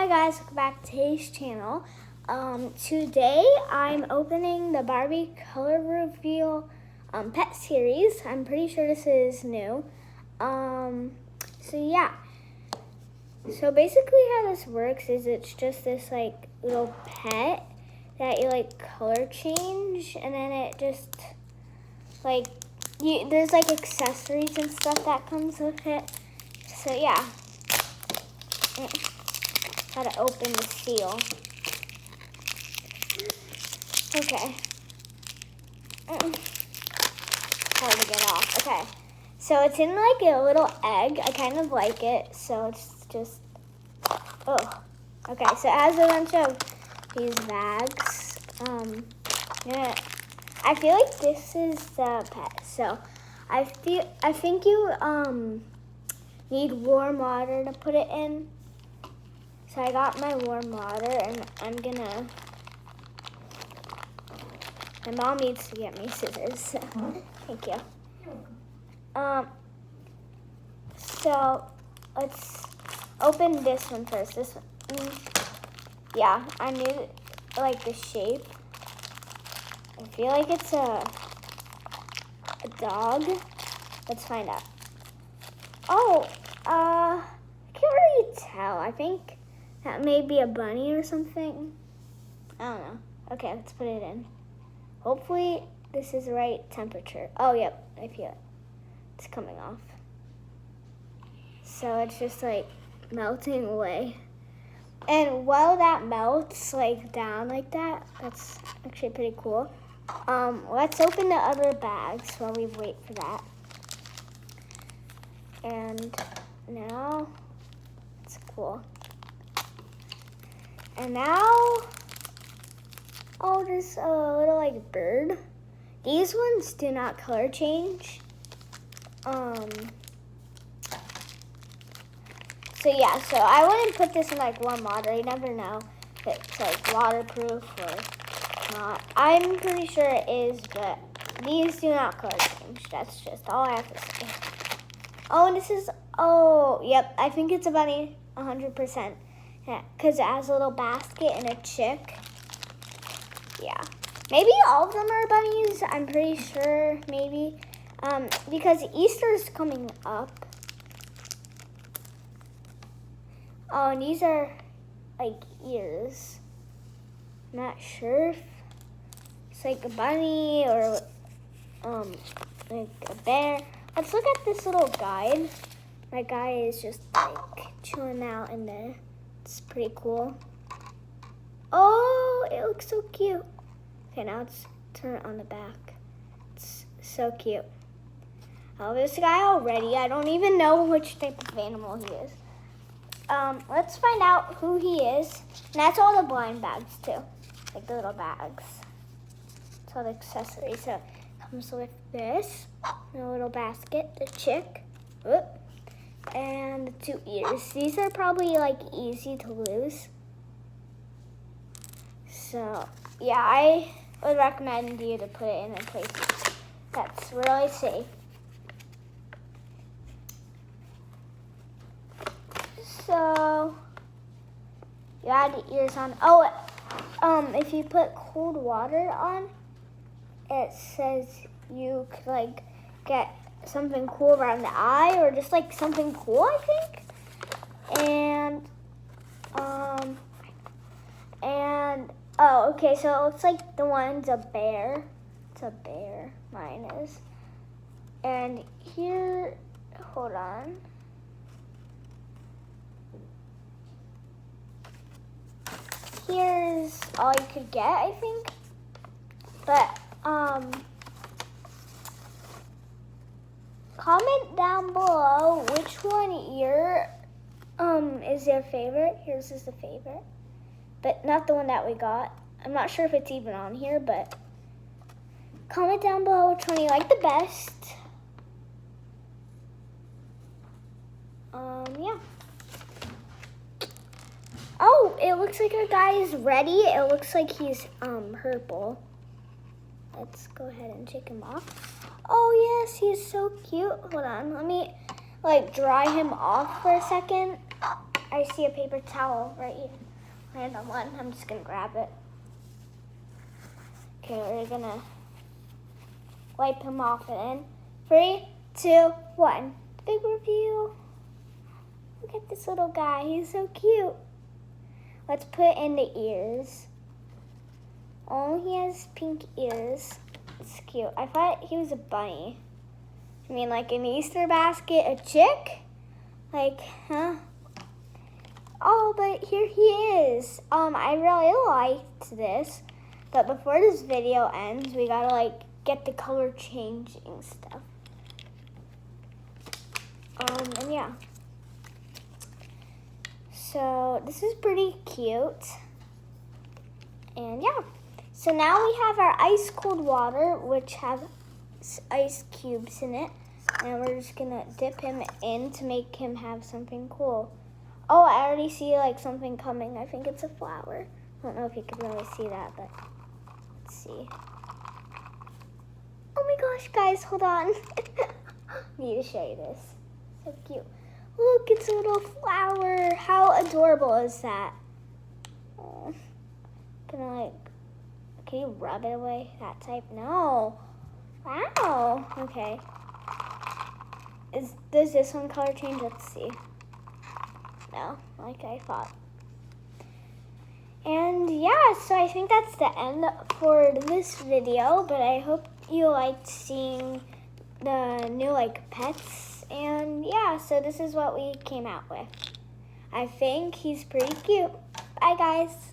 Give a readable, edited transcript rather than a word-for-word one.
guys, welcome back to today's channel. Today I'm opening the Barbie Color Reveal pet series. I'm pretty sure this is new. So basically how this works is it's just this like little pet that you like color change, and then it just like there's like accessories and stuff that comes with it. So yeah. Gotta open the seal. Okay. Hard to get off. Okay. So it's in like a little egg. I kind of like it. So it's just, oh. Okay, so it has a bunch of these bags. Yeah. I feel like this is the pet. So I think you need warm water to put it in. So I got my warm water, and my mom needs to get me scissors, so thank you. So let's open this one first. This one, yeah, I knew like the shape. I feel like it's a dog. Let's find out. Oh, I can't really tell. I think that may be a bunny or something. I don't know. Okay, let's put it in. Hopefully this is the right temperature. Oh, yep, I feel it. It's coming off. So it's just like melting away. And while that melts like down like that, that's actually pretty cool. Let's open the other bags while we wait for that. And now it's cool. And now, oh, there's a little like bird. These ones do not color change. So yeah, so I wouldn't put this in like warm water. You never know if it's like waterproof or not. I'm pretty sure it is, but these do not color change. That's just all I have to say. Oh, and this is, oh, yep, I think it's a bunny, 100%. Yeah, because it has a little basket and a chick. Yeah. Maybe all of them are bunnies. I'm pretty sure, maybe. Because Easter's coming up. Oh, and these are, like, ears. I'm not sure if it's, like, a bunny or, like, a bear. Let's look at this little guide. My guy is just, like, chilling out in there. It's pretty cool. Oh, it looks so cute. Okay, now let's turn it on the back. It's so cute. I love this guy already. I don't even know which type of animal he is. Let's find out who he is. And that's all the blind bags too. Like the little bags. It's all the accessories. So it comes with this. And a little basket, the chick. Whoop. And the 2 ears. These are probably like easy to lose. So yeah, I would recommend you to put it in a place that's really safe. So you add the ears on. Oh, if you put cold water on, it says you could like get something cool around the eye, or just like something cool, I think. And oh, okay, so it looks like the one's a bear. It's a bear, mine is. And here, hold on. Here's all you could get, I think. But comment down below which one ear is your favorite. Yours is the favorite, but not the one that we got. I'm not sure if it's even on here, but comment down below which one you like the best. Yeah. Oh, it looks like our guy is ready. It looks like he's purple. Let's go ahead and take him off. Oh yes, he's so cute. Hold on, let me like dry him off for a second. I see a paper towel right here. Land on one. I'm just gonna grab it. Okay, we're gonna wipe him off in 3, 2, 1. Big reveal. Look at this little guy. He's so cute. Let's put in the ears. Oh, he has pink ears. It's cute. I thought he was a bunny. I mean, like an Easter basket, a chick? Like, huh? Oh, but here he is. I really liked this. But before this video ends, we gotta like get the color changing stuff. And yeah. So this is pretty cute. And yeah. So now we have our ice cold water, which have ice cubes in it. And we're just gonna dip him in to make him have something cool. Oh, I already see like something coming. I think it's a flower. I don't know if you can really see that, but let's see. Oh my gosh, guys, hold on. Need to show you this. So cute. Look, it's a little flower. How adorable is that? Oh, gonna like, can you rub it away? That type? No. Wow. Okay. Does this one color change? Let's see. No, like I thought. And yeah, so I think that's the end for this video, but I hope you liked seeing the new like pets. And yeah, so this is what we came out with. I think he's pretty cute. Bye guys.